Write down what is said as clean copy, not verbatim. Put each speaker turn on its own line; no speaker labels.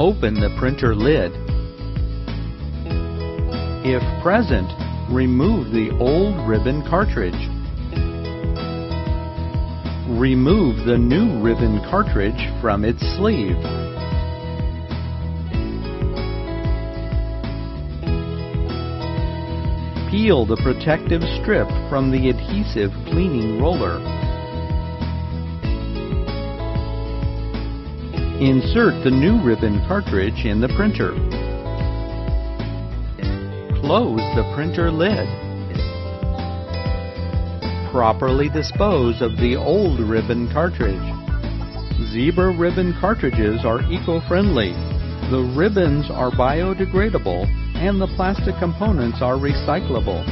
Open the printer lid. If present, remove the old ribbon cartridge. Remove the new ribbon cartridge from its sleeve. Peel the protective strip from the adhesive cleaning roller. Insert the new ribbon cartridge in the printer. Close the printer lid. Properly dispose of the old ribbon cartridge. Zebra ribbon cartridges are eco-friendly. The ribbons are biodegradable and the plastic components are recyclable.